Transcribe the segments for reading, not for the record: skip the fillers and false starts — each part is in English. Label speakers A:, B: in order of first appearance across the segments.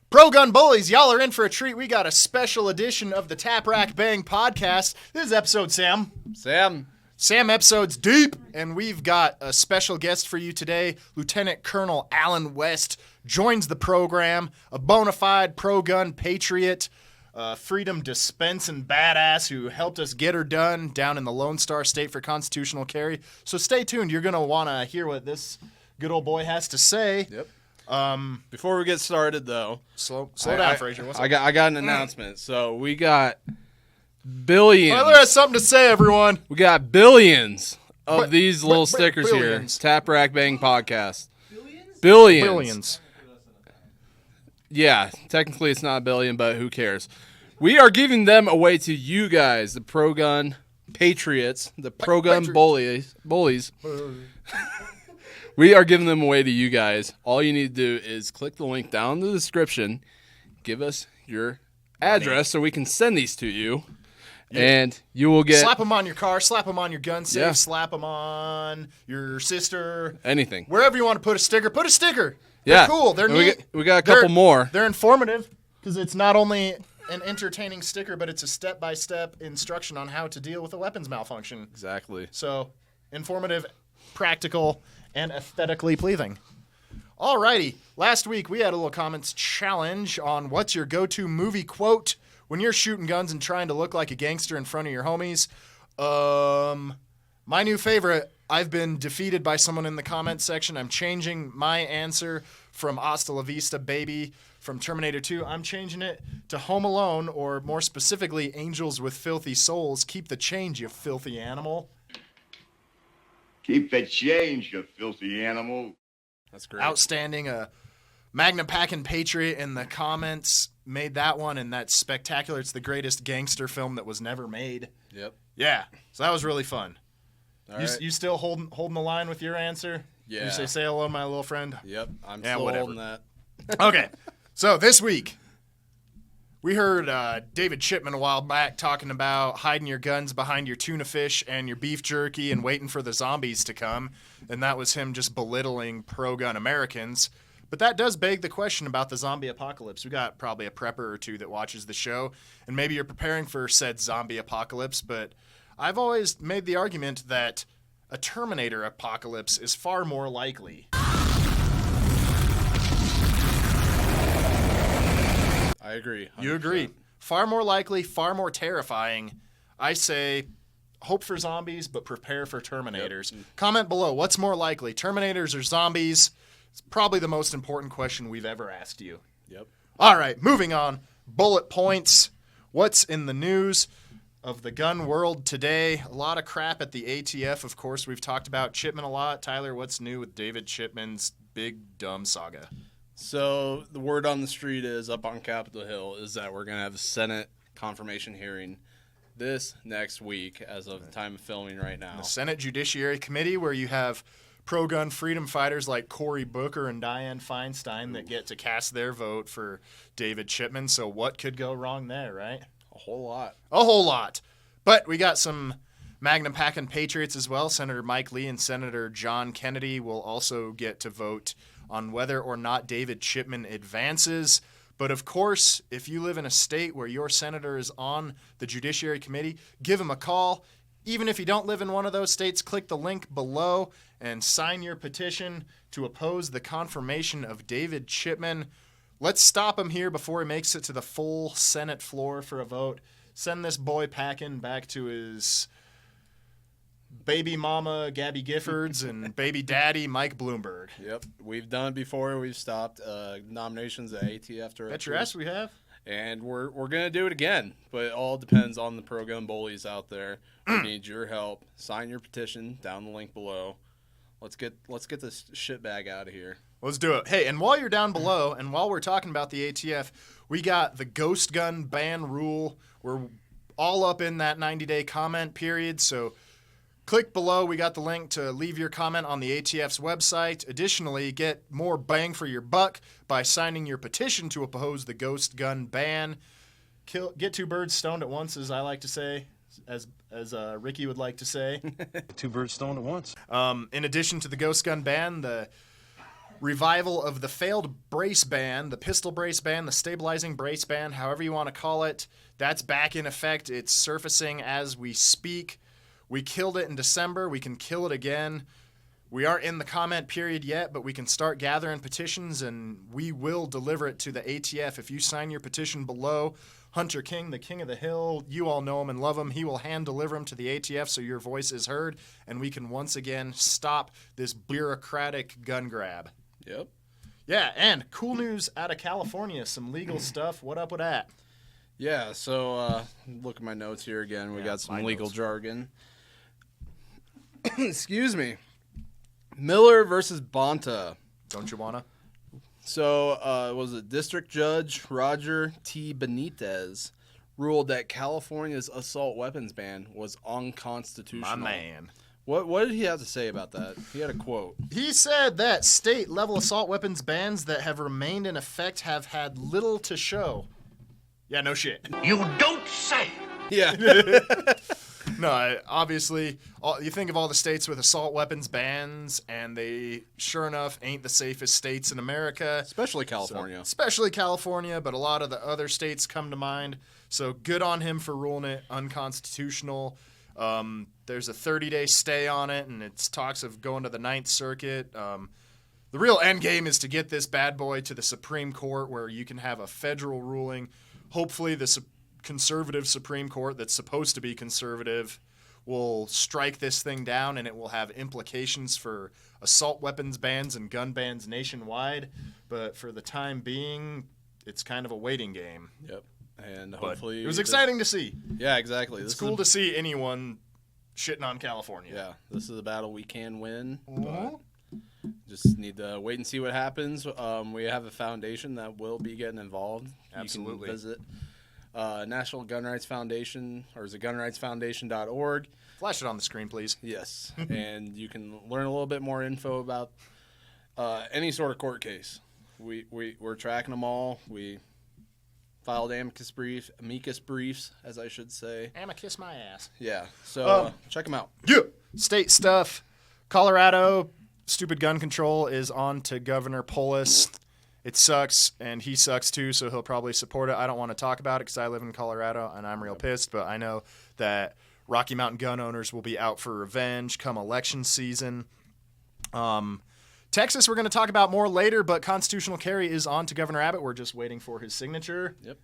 A: Pro Gun Bullies, y'all are in for a treat. We got a special edition of the Tap Rack Bang podcast. This is episode Sam episode's deep, and we've got a special guest for you today. Lieutenant Colonel Alan West joins the program, a bona fide pro-gun patriot, freedom dispensing badass who helped us get her done down in the Lone Star State for constitutional carry. So stay tuned. You're going to want to hear what this good old boy has to say.
B: Yep. Before we get started, though,
A: slow down, Frasor. What's up?
B: I got an announcement. So we got billions.
A: Tyler has something to say, everyone.
B: We got billions of these little stickers
A: billions.
B: here. Tap Rack Bang podcast. Billions.
A: Billions.
B: Yeah, technically it's not a billion, but who cares? We are giving them away to you guys, the pro gun patriots, the pro gun bullies. We are giving them away to you guys. All you need to do is click the link down in the description, give us your address so we can send these to you, and you will get...
A: Slap them on your car, slap them on your gun safe, slap them on your sister.
B: Anything.
A: Wherever you want to put a sticker, put a sticker.
B: Yeah.
A: They're cool. They're neat.
B: We got a couple more.
A: They're informative because it's not only an entertaining sticker, but it's a step-by-step instruction on how to deal with a weapons malfunction.
B: Exactly.
A: So, informative, practical, and aesthetically pleasing. Alrighty, last week we had a little comments challenge on what's your go-to movie quote when you're shooting guns and trying to look like a gangster in front of your homies. My new favorite, I've been defeated by someone in the comments section. I'm changing my answer from Hasta La Vista Baby from Terminator 2. I'm changing it to Home Alone, or more specifically, Angels with Filthy Souls. Keep the change, you filthy animal.
C: Keep the change, you filthy animal.
B: That's great.
A: Outstanding. Magnum Packin' Patriot in the comments made that one, and that's spectacular. It's the greatest gangster film that was never made.
B: Yep.
A: Yeah, so that was really fun.
B: All right.
A: You still holding the line with your answer?
B: Yeah.
A: You say hello, my little friend?
B: Yep, I'm still holding that.
A: Okay, so this week, we heard David Chipman a while back talking about hiding your guns behind your tuna fish and your beef jerky and waiting for the zombies to come, and that was him just belittling pro-gun Americans. But that does beg the question about the zombie apocalypse. We got probably a prepper or two that watches the show, and maybe you're preparing for said zombie apocalypse, but I've always made the argument that a Terminator apocalypse is far more likely.
B: I agree. 100%.
A: You agree. Far more likely, far more terrifying. I say hope for zombies, but prepare for Terminators. Yep. Comment below, what's more likely, Terminators or zombies? It's probably the most important question we've ever asked you.
B: Yep.
A: All right, moving on. Bullet points. What's in the news of the gun world today? A lot of crap at the ATF. Of course, we've talked about Chipman a lot. Tyler, what's new with David Chipman's big dumb saga?
B: So the word on the street is up on Capitol Hill is that we're going to have a Senate confirmation hearing this next week as of the time of filming right now.
A: The Senate Judiciary Committee, where you have pro-gun freedom fighters like Cory Booker and Dianne Feinstein that get to cast their vote for David Chipman. So what could go wrong there, right?
B: A whole lot.
A: A whole lot. But we got some Magnum Packin' Patriots as well. Senator Mike Lee and Senator John Kennedy will also get to vote on whether or not David Chipman advances. But of course, if you live in a state where your senator is on the Judiciary Committee, give him a call. Even if you don't live in one of those states, click the link below and sign your petition to oppose the confirmation of David Chipman. Let's stop him here before he makes it to the full Senate floor for a vote. Send this boy packing back to his baby mama, Gabby Giffords, and baby daddy, Mike Bloomberg.
B: Yep. We've done it before. We've stopped nominations at ATF directors.
A: Bet your ass we have.
B: And we're going to do it again, but it all depends on the pro-gun bullies out there. We need your help. Sign your petition down the link below. Let's get this shitbag out of here.
A: Let's do it. Hey, and while you're down below, and while we're talking about the ATF, we got the ghost gun ban rule. We're all up in that 90-day comment period, so click below. We got the link to leave your comment on the ATF's website. Additionally, get more bang for your buck by signing your petition to oppose the ghost gun ban. Get two birds stoned at once, as I like to say, as Ricky would like to say.
D: Two birds stoned at once.
A: In addition to the ghost gun ban, revival of the failed brace ban, the pistol brace ban, the stabilizing brace ban, however you want to call it. That's back in effect. It's surfacing as we speak. We killed it in December. We can kill it again. We aren't in the comment period yet, but we can start gathering petitions, and we will deliver it to the ATF. If you sign your petition below, Hunter King, the King of the Hill, you all know him and love him. He will hand deliver him to the ATF so your voice is heard, and we can once again stop this bureaucratic gun grab.
B: Yep.
A: Yeah, and cool news out of California, some legal stuff. What up with that?
B: Yeah, so look at my notes here again. We got some legal jargon. Excuse me. Miller versus Bonta.
A: Don't you wanna?
B: So, was it District Judge Roger T. Benitez ruled that California's assault weapons ban was unconstitutional.
A: My man.
B: What did he have to say about that? He had a quote.
A: He said that state-level assault weapons bans that have remained in effect have had little to show. Yeah, no shit.
D: You don't say.
B: Yeah.
A: No, obviously, you think of all the states with assault weapons bans, and they, sure enough, ain't the safest states in America.
B: Especially California.
A: Especially California, but a lot of the other states come to mind. So good on him for ruling it unconstitutional. There's a 30-day stay on it, and it talks of going to the Ninth Circuit. The real end game is to get this bad boy to the Supreme Court, where you can have a federal ruling. Hopefully the conservative Supreme Court that's supposed to be conservative will strike this thing down, and it will have implications for assault weapons bans and gun bans nationwide. But for the time being, it's kind of a waiting game.
B: Yep. And
A: But
B: hopefully...
A: it was exciting to see.
B: Yeah, exactly.
A: It's cool to see anyone shitting on California.
B: Yeah, this is a battle we can win.
A: Mhm.
B: But just need to wait and see what happens. We have a foundation that will be getting involved.
A: Absolutely.
B: You can visit National Gun Rights Foundation, or is it gunrightsfoundation.org?
A: Flash it on the screen, please.
B: Yes, and you can learn a little bit more info about any sort of court case. We're tracking them all. We filed amicus briefs, as I should say.
A: Kiss my ass.
B: Yeah, so check them out.
A: Yeah. State stuff. Colorado, stupid gun control is on to Governor Polis. It sucks, and he sucks too, so he'll probably support it. I don't want to talk about it because I live in Colorado, and I'm real pissed, but I know that Rocky Mountain gun owners will be out for revenge come election season. Texas, we're going to talk about more later, but constitutional carry is on to Governor Abbott. We're just waiting for his signature.
B: Yep.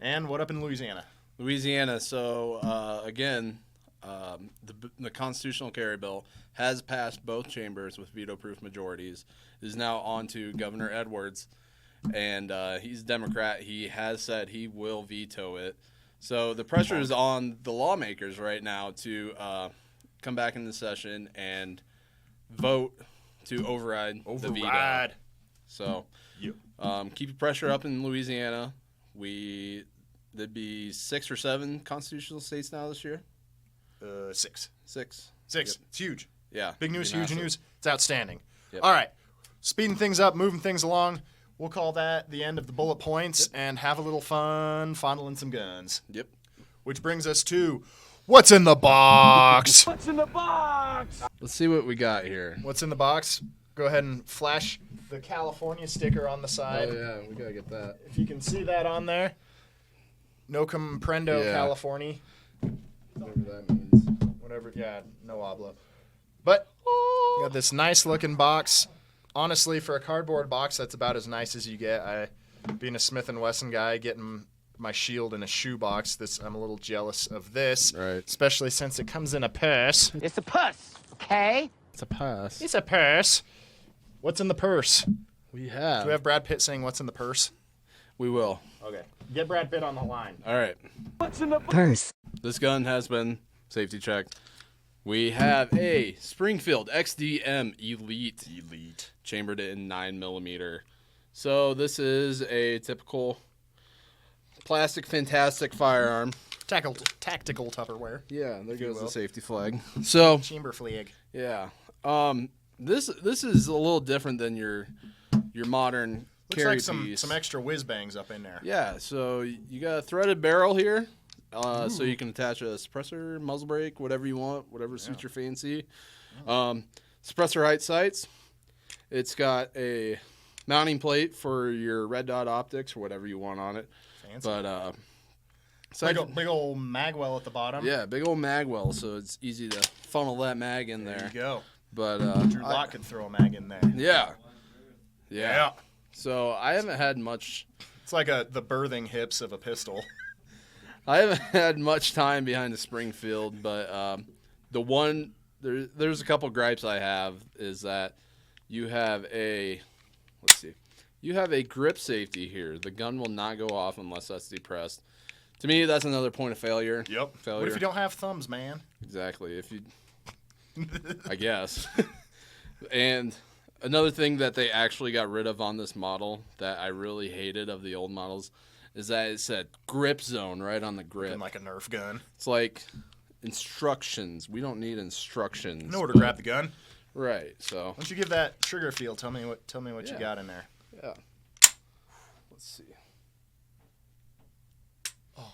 A: And what up in Louisiana?
B: Louisiana. So again, the constitutional carry bill has passed both chambers with veto-proof majorities. It is now on to Governor Edwards, and he's a Democrat. He has said he will veto it. So the pressure is on the lawmakers right now to come back into session and vote to override the veto. So keep your pressure up in Louisiana. There'd be 6 or 7 constitutional states now this year.
A: 6.
B: 6.
A: Yep. It's huge.
B: Yeah.
A: Big news,
B: Be
A: huge
B: massive.
A: news. It's outstanding.
B: Yep.
A: All right. Speeding things up, moving things along. We'll call that the end of the bullet points and have a little fun fondling some guns.
B: Yep.
A: Which brings us to what's in the box?
D: What's in the box?
B: Let's see what we got here.
A: What's in the box? Go ahead and flash the California sticker on the side.
B: Oh, yeah. We got to get that.
A: If you can see that on there. No comprendo,
B: Yeah.
A: California.
B: Whatever that means.
A: Whatever, yeah, no habla. But we got this nice looking box. Honestly, for a cardboard box, that's about as nice as you get. Being a Smith & Wesson guy, getting my shield in a shoe box, I'm a little jealous of this.
B: Right.
A: Especially since it comes in a purse.
D: It's a puss, okay?
B: It's a pass.
A: It's a purse. What's in the purse? Do
B: We have.
A: we have Brad Pitt saying what's in the purse?
B: We will.
A: Okay. Get Brad Pitt on the line.
B: All right.
D: What's in the
E: Purse.
B: This gun has been safety checked. We have a Springfield XDM Elite. Chambered in 9mm. So this is a typical plastic fantastic firearm.
A: Tactical Tupperware.
B: Yeah, there goes
A: will.
B: the safety flag. So
A: Chamber flag.
B: yeah, this is a little different than your modern
A: Looks
B: carry
A: like some
B: piece.
A: extra whiz bangs up in there.
B: Yeah, so you got a threaded barrel here, so you can attach a suppressor, muzzle brake, whatever you want, whatever suits your fancy. Suppressor height sights, It's got a mounting plate for your red dot optics or whatever you want on it.
A: Fancy.
B: But
A: big old magwell at the bottom.
B: yeah, big old magwell, so it's easy to funnel that mag in there.
A: There you go.
B: But
A: Drew Locke could throw a mag in there.
B: Yeah. So I haven't had much.
A: It's like the birthing hips of a pistol.
B: I haven't had much time behind the Springfield, but there's a couple gripes I have is that you have a grip safety here. The gun will not go off unless that's depressed. To me, that's another point of failure.
A: Yep.
B: Failure.
A: What if you don't have thumbs, man?
B: Exactly. I guess. And another thing that they actually got rid of on this model that I really hated of the old models is that it said grip zone right on the grip.
A: Like a Nerf gun.
B: It's like instructions. We don't need instructions.
A: You know where to grab the gun.
B: Right. So.
A: Why don't you give that trigger feel? Tell me what you got in there.
B: Yeah. Let's see.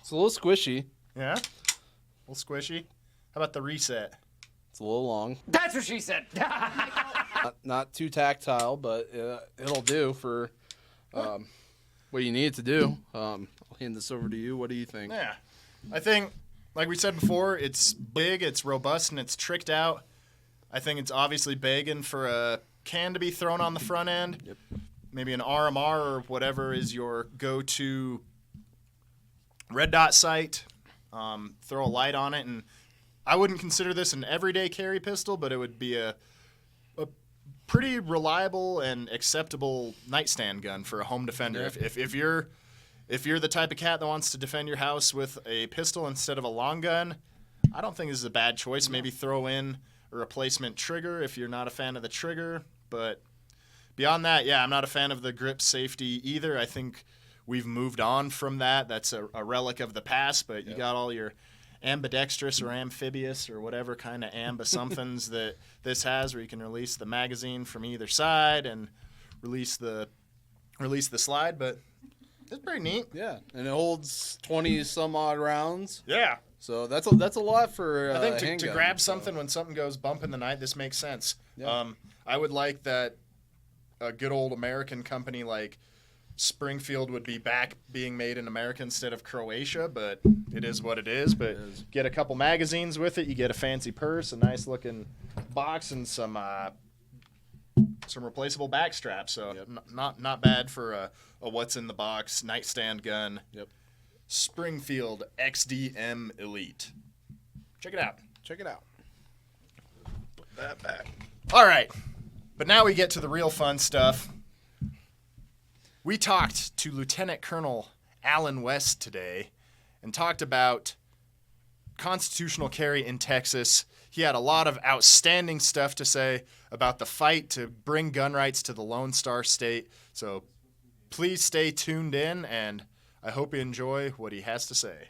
B: It's a little squishy.
A: Yeah. A little squishy. How about the reset?
B: It's a little long.
D: That's what she said.
B: Not too tactile, but it'll do for what you need it to do. I'll hand this over to you. What do you think?
A: Yeah. I think, like we said before, it's big, it's robust, and it's tricked out. I think it's obviously begging for a can to be thrown on the front end.
B: Yep.
A: Maybe an RMR or whatever is your go-to red dot sight. Throw a light on it, and I wouldn't consider this an everyday carry pistol, but it would be a pretty reliable and acceptable nightstand gun for a home defender.
B: Yeah.
A: If you're the type of cat that wants to defend your house with a pistol instead of a long gun, I don't think this is a bad choice. Maybe throw in a replacement trigger if you're not a fan of the trigger. But beyond that, yeah, I'm not a fan of the grip safety either. I think we've moved on from that. That's a relic of the past, but you got all your ambidextrous or amphibious or whatever kind of somethings that this has, where you can release the magazine from either side and release the slide. But it's pretty neat.
B: Yeah, and it holds 20 some odd rounds.
A: Yeah.
B: So that's a lot for
A: I think
B: a
A: to
B: handgun,
A: grab
B: so.
A: something when something goes bump in the night, this makes sense.
B: Yeah.
A: I would like that a good old American company like Springfield would be back being made in America instead of Croatia, but it is what it is. But get a couple magazines with it. You get a fancy purse, a nice looking box, and some replaceable back straps. So not bad for a what's in the box nightstand gun.
B: Yep.
A: Springfield XDM Elite. Check it out.
B: Check it out.
A: Put that back. All right, but now we get to the real fun stuff. We talked to Lieutenant Colonel Alan West today and talked about constitutional carry in Texas. He had a lot of outstanding stuff to say about the fight to bring gun rights to the Lone Star State. So please stay tuned in, and I hope you enjoy what he has to say.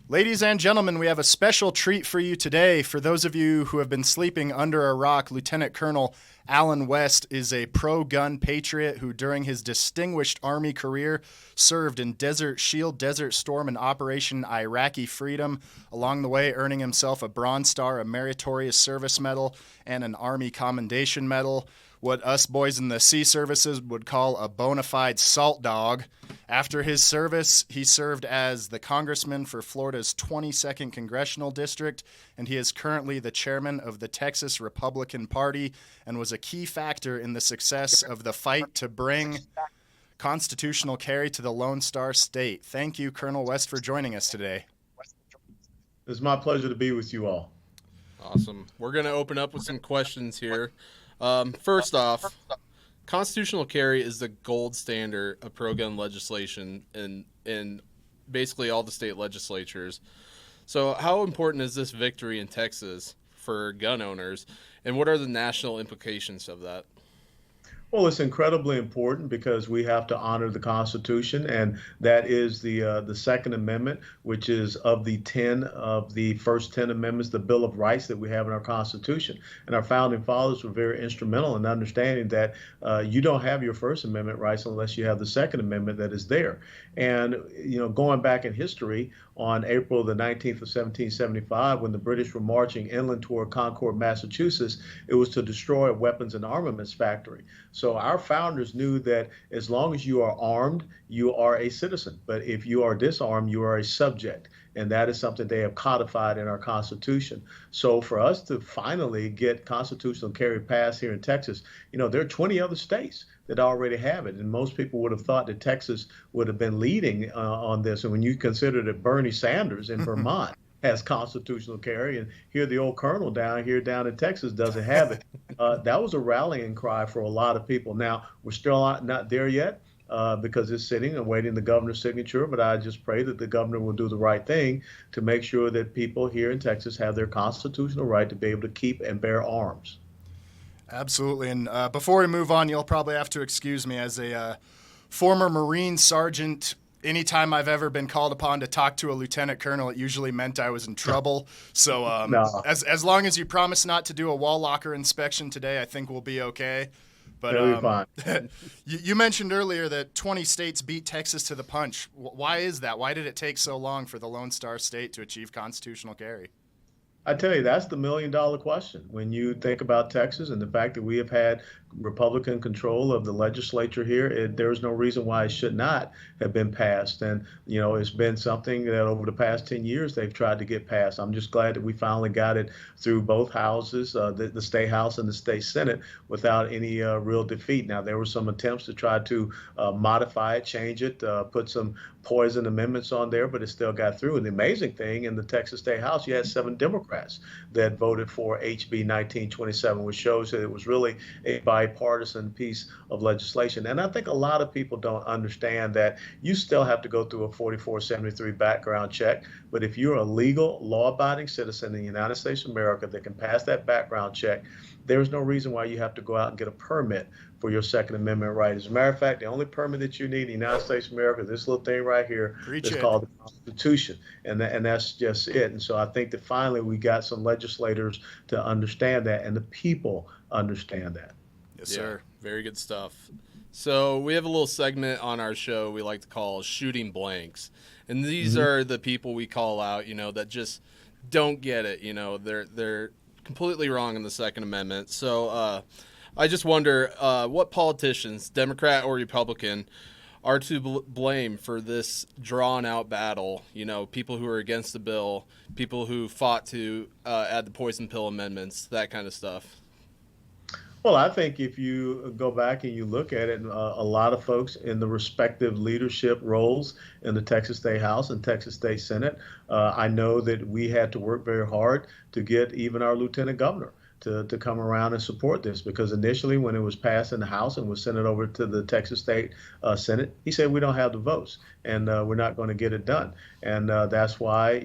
A: Ladies and gentlemen, we have a special treat for you today. For those of you who have been sleeping under a rock, Lieutenant Colonel Alan West is a pro-gun patriot who, during his distinguished Army career, served in Desert Shield, Desert Storm, and Operation Iraqi Freedom, along the way earning himself a Bronze Star, a Meritorious Service Medal, and an Army Commendation Medal. What us boys in the sea services would call a bona fide salt dog. After his service, he served as the congressman for Florida's 22nd Congressional District, and he is currently the chairman of the Texas Republican Party and was a key factor in the success of the fight to bring constitutional carry to the Lone Star State. Thank you, Colonel West, for joining us today.
E: It's my pleasure to be with you all.
B: Awesome. We're going to open up with some questions here. First off, constitutional carry is the gold standard of pro-gun legislation in basically all the state legislatures. So how important is this victory in Texas for gun owners, and what are the national implications of that?
E: Well, it's incredibly important because we have to honor the Constitution, and that is the Second Amendment, which is of the first 10 amendments, the Bill of Rights that we have in our Constitution. And our founding fathers were very instrumental in understanding that you don't have your First Amendment rights unless you have the Second Amendment that is there. And going back in history, on April the 19th of 1775, when the British were marching inland toward Concord, Massachusetts, it was to destroy a weapons and armaments factory. So our founders knew that as long as you are armed, you are a citizen. But if you are disarmed, you are a subject. And that is something they have codified in our Constitution. So for us to finally get constitutional carry passed here in Texas, there are 20 other states that already have it. And most people would have thought that Texas would have been leading on this. And when you consider that Bernie Sanders in Vermont has constitutional carry, and here the old colonel down in Texas doesn't have it, that was a rallying cry for a lot of people. Now, we're still not there yet. Because it's sitting and waiting the governor's signature. But I just pray that the governor will do the right thing to make sure that people here in Texas have their constitutional right to be able to keep and bear arms.
A: Absolutely. And before we move on, you'll probably have to excuse me as a former Marine sergeant. Anytime I've ever been called upon to talk to a lieutenant colonel, it usually meant I was in trouble. So
E: No.
A: as long as you promise not to do a wall locker inspection today, I think we'll be okay. But
E: It'll be fine.
A: You mentioned earlier that 20 states beat Texas to the punch. Why is that? Why did it take so long for the Lone Star State to achieve constitutional carry?
E: I tell you, that's the million-dollar question. When you think about Texas and the fact that we have had Republican control of the legislature here, there's no reason why it should not have been passed. And, it's been something that over the past 10 years they've tried to get passed. I'm just glad that we finally got it through both houses, the state house and the state senate, without any real defeat. Now, there were some attempts to try to modify it, change it, put some poison amendments on there, but it still got through. And the amazing thing, in the Texas State House, you had 7 Democrats that voted for HB 1927, which shows that it was really a bipartisan piece of legislation. And I think a lot of people don't understand that you still have to go through a 4473 background check. But if you're a legal, law-abiding citizen in the United States of America that can pass that background check, there's no reason why you have to go out and get a permit for your Second Amendment right. As a matter of fact, the only permit that you need in the United States of America is this little thing right here. It's called the Constitution, and that's just it. And so I think that finally we got some legislators to understand that, and the people understand that.
A: Yes, sir.
B: Very good stuff. So we have a little segment on our show we like to call shooting blanks. And these are the people we call out, that just don't get it. They're completely wrong in the Second Amendment. So I just wonder what politicians, Democrat or Republican, are to blame for this drawn-out battle. People who are against the bill, people who fought to add the poison pill amendments, that kind of stuff.
E: Well, I think if you go back and you look at it, a lot of folks in the respective leadership roles in the Texas State House and Texas State Senate, I know that we had to work very hard to get even our lieutenant governor to come around and support this, because initially when it was passed in the House and was sent over to the Texas State Senate, he said we don't have the votes and we're not going to get it done. And that's why,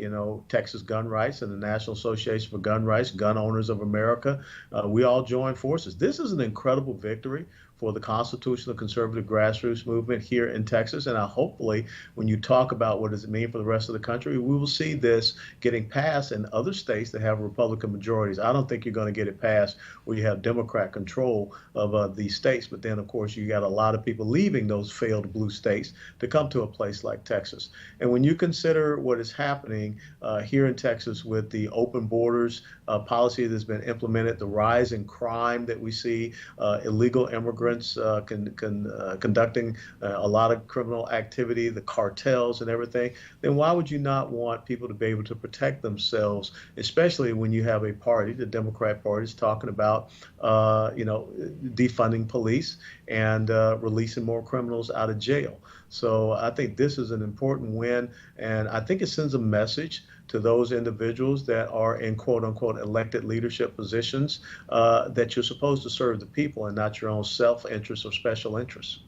E: Texas Gun Rights and the National Association for Gun Rights, Gun Owners of America, we all joined forces. This is an incredible victory for the constitutional conservative grassroots movement here in Texas. And hopefully, when you talk about what does it mean for the rest of the country, we will see this getting passed in other states that have Republican majorities. I don't think you're going to get it passed where you have Democrat control of these states. But then, of course, you got a lot of people leaving those failed blue states to come to a place like Texas. And when you consider what is happening here in Texas with the open borders policy that's been implemented, the rise in crime that we see, illegal immigrants conducting a lot of criminal activity, the cartels and everything, then why would you not want people to be able to protect themselves, especially when you have a party, the Democrat Party, is talking about, defunding police and releasing more criminals out of jail. So I think this is an important win, and I think it sends a message to those individuals that are in quote unquote elected leadership positions that you're supposed to serve the people and not your own self-interest or special interests.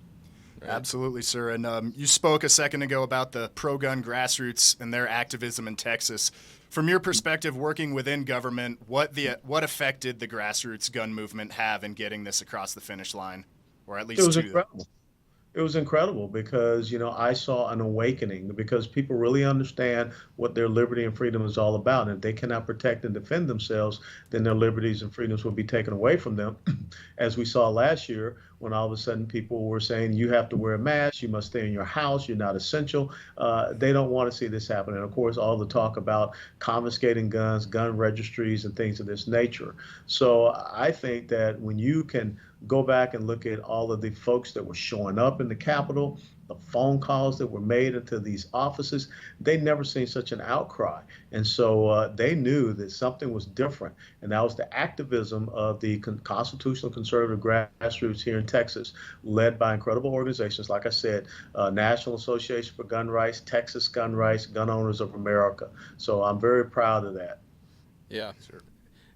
A: Absolutely, sir. And you spoke a second ago about the pro-gun grassroots and their activism in Texas. From your perspective, working within government, what effect did the grassroots gun movement have in getting this across the finish line, or at least
E: it was incredible. It was incredible because, I saw an awakening because people really understand what their liberty and freedom is all about. And if they cannot protect and defend themselves, then their liberties and freedoms will be taken away from them. As we saw last year, when all of a sudden people were saying, you have to wear a mask, you must stay in your house, you're not essential. They don't want to see this happen. And of course, all the talk about confiscating guns, gun registries, and things of this nature. So I think that when you can go back and look at all of the folks that were showing up in the Capitol, the phone calls that were made into these offices, they never seen such an outcry. And so they knew that something was different. And that was the activism of the constitutional conservative grassroots here in Texas, led by incredible organizations, like I said, National Association for Gun Rights, Texas Gun Rights, Gun Owners of America. So I'm very proud of that.
B: Yeah, sure.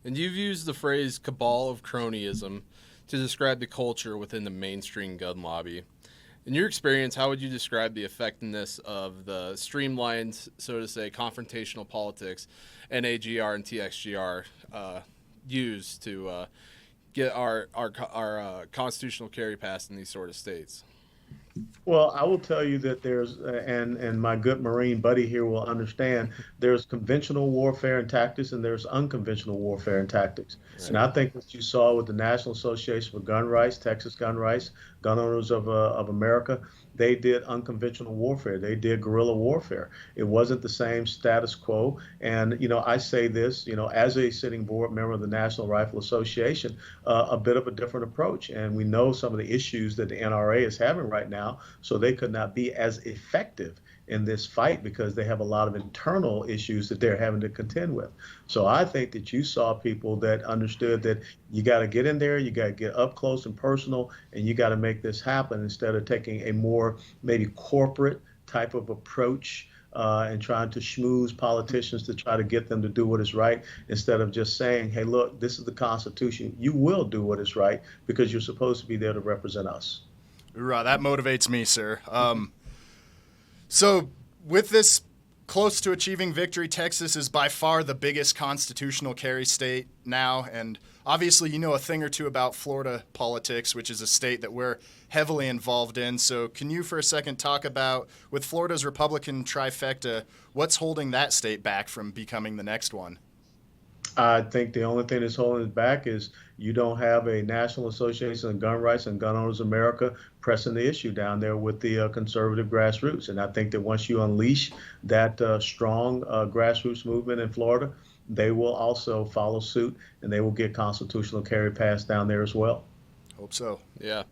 B: And you've used the phrase cabal of cronyism to describe the culture within the mainstream gun lobby. In your experience, how would you describe the effectiveness of the streamlined, so to say, confrontational politics NAGR and TXGR use to get our constitutional carry passed in these sort of states?
E: Well, I will tell you that there's, and my good Marine buddy here will understand, there's conventional warfare and tactics, and there's unconventional warfare and tactics. Right. And I think what you saw with the National Association for Gun Rights, Texas Gun Rights, Gun Owners of America, they did unconventional warfare. They did guerrilla warfare. It wasn't the same status quo. And, I say this, as a sitting board member of the National Rifle Association, a bit of a different approach. And we know some of the issues that the NRA is having right now, so they could not be as effective in this fight because they have a lot of internal issues that they're having to contend with. So I think that you saw people that understood that you got to get in there, you got to get up close and personal, and you got to make this happen instead of taking a more maybe corporate type of approach and trying to schmooze politicians to try to get them to do what is right instead of just saying, hey, look, this is the Constitution. You will do what is right because you're supposed to be there to represent us.
A: Hoorah, that motivates me, sir. So with this close to achieving victory, Texas is by far the biggest constitutional carry state now. And obviously, you know a thing or two about Florida politics, which is a state that we're heavily involved in. So can you for a second talk about, with Florida's Republican trifecta, what's holding that state back from becoming the next one?
E: I think the only thing that's holding it back is you don't have a National Association of Gun Rights and Gun Owners America pressing the issue down there with the conservative grassroots. And I think that once you unleash that strong grassroots movement in Florida, they will also follow suit and they will get constitutional carry passed down there as well.
A: Hope so.
B: Yeah.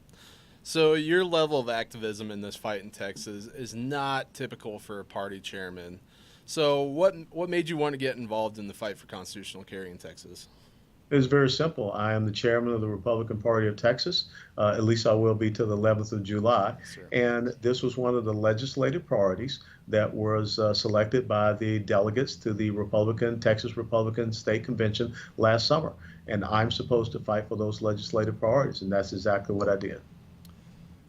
B: So your level of activism in this fight in Texas is not typical for a party chairman. So what made you want to get involved in the fight for constitutional carry in Texas?
E: It's very simple. I am the chairman of the Republican Party of Texas. At least I will be till the 11th of July. Sure. And this was one of the legislative priorities that was selected by the delegates to the Texas Republican State Convention last summer. And I'm supposed to fight for those legislative priorities. And that's exactly what I did.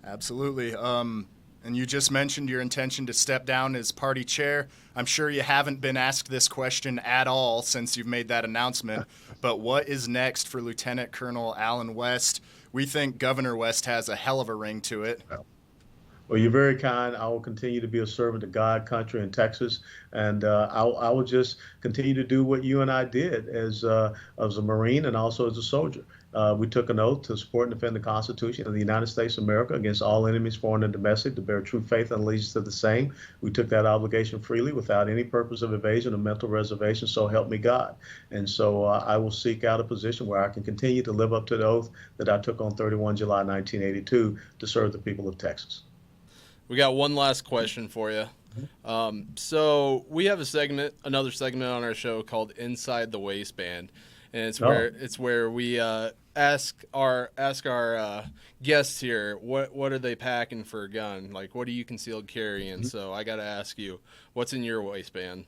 A: Absolutely. And you just mentioned your intention to step down as party chair. I'm sure you haven't been asked this question at all since you've made that announcement, but what is next for Lieutenant Colonel Allen West? We think Governor West has a hell of a ring to it.
E: Well, you're very kind. I will continue to be a servant to God, country, and Texas, and I will just continue to do what you and I did as a Marine and also as a soldier. We took an oath to support and defend the Constitution of the United States of America against all enemies, foreign and domestic, to bear true faith and allegiance to the same. We took that obligation freely without any purpose of evasion or mental reservation, so help me God. And so I will seek out a position where I can continue to live up to the oath that I took on 31 July 1982 to serve the people of Texas.
B: We got one last question for you. So we have another segment on our show called Inside the Waistband, and it's where we ask our guests here what are they packing for a gun, like what are you concealed carrying. So I got to ask you, what's in your waistband?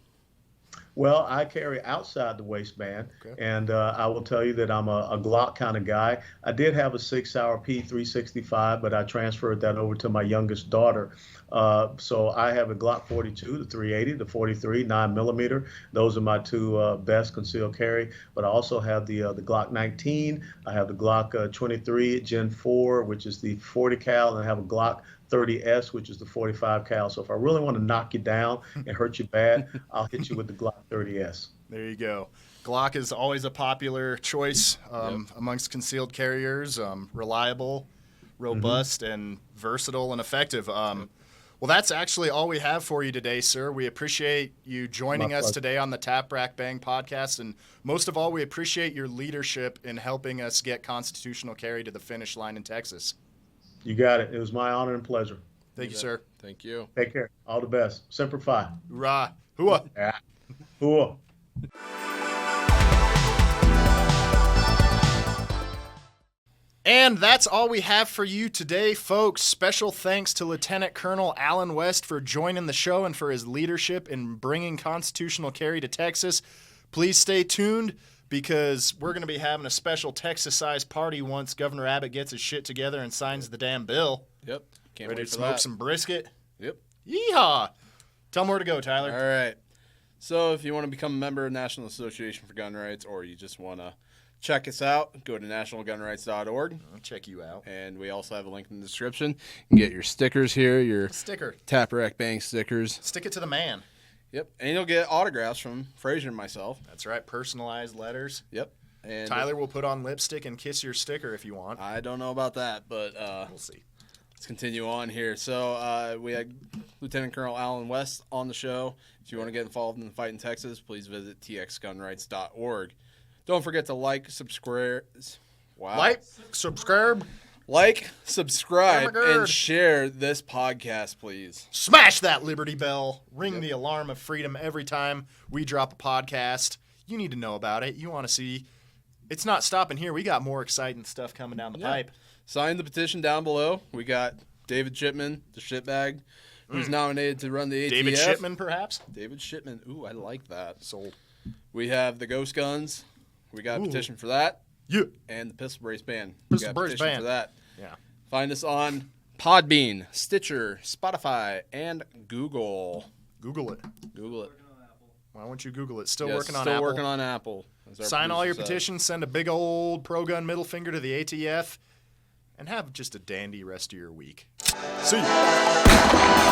E: Well, I carry outside the waistband, okay. And I will tell you that I'm a Glock kind of guy. I did have a 6-hour P365, but I transferred that over to my youngest daughter. So I have a Glock 42, the 380, the 43, 9mm. Those are my two best concealed carry. But I also have the Glock 19. I have the Glock 23 Gen 4, which is the 40 cal, and I have a Glock 30S, which is the 45 cal. So if I really want to knock you down and hurt you bad, I'll hit you with the Glock 30S.
A: There you go. Glock is always a popular choice amongst concealed carriers. Reliable, robust, and versatile and effective. Well, that's actually all we have for you today, sir. We appreciate you joining us today on the Tap Rack Bang podcast. And most of all, we appreciate your leadership in helping us get constitutional carry to the finish line in Texas.
E: You got it. It was my honor and pleasure.
A: Thank you, sir.
B: Thank you.
E: Take care. All the best. Semper Fi.
A: Hoorah. Hooah.
E: Yeah. Hooah.
A: And that's all we have for you today, folks. Special thanks to Lieutenant Colonel Alan West for joining the show and for his leadership in bringing constitutional carry to Texas. Please stay tuned because we're going to be having a special Texas-sized party once Governor Abbott gets his shit together and signs the damn bill.
B: Yep. Can't
A: Ready
B: wait
A: to
B: for
A: smoke
B: that.
A: some brisket?
B: Yep.
A: Yeehaw! Tell them where to go, Tyler.
B: All right. So if you want to become a member of National Association for Gun Rights, or you just want to check us out, go to nationalgunrights.org.
A: I'll check you out.
B: And we also have a link in the description. You can get your stickers here, your
A: Sticker.
B: Tap Rack Bang stickers.
A: Stick it to the man.
B: Yep. And you'll get autographs from Frasor and myself.
A: That's right. Personalized letters.
B: Yep. And
A: Tyler will put on lipstick and kiss your sticker if you want.
B: I don't know about that, but
A: We'll see.
B: let's continue on here. So we had Lieutenant Colonel Alan West on the show. If you want to get involved in the fight in Texas, please visit txgunrights.org. Don't forget to like, subscribe. Wow.
A: Like, subscribe,
B: Like, subscribe,
A: Oh my God.
B: and share this podcast, please.
A: smash that Liberty Bell, ring the alarm of freedom every time we drop a podcast. You need to know about it. You want to see. It's not stopping here. We got more exciting stuff coming down the pipe.
B: Sign the petition down below. We got David Chipman, the shitbag, who's nominated to run the ATF.
A: David Shipman, perhaps?
B: David Shipman. Ooh, I like that.
A: Sold.
B: We have the Ghost Guns. We got a petition for that.
A: Yeah.
B: And the Pistol Brace Band.
A: Pistol
B: we got a
A: Brace
B: petition
A: Band.
B: for that.
A: Yeah.
B: Find us on Podbean, Stitcher, Spotify, and Google.
A: Google it.
B: Google it.
A: Why won't you Google it? Still
B: Yes,
A: working on
B: still
A: Apple.
B: working on Apple. as our
A: Sign all your
B: producer said.
A: petitions. Send a big old pro-gun middle finger to the ATF. And have just a dandy rest of your week. See you.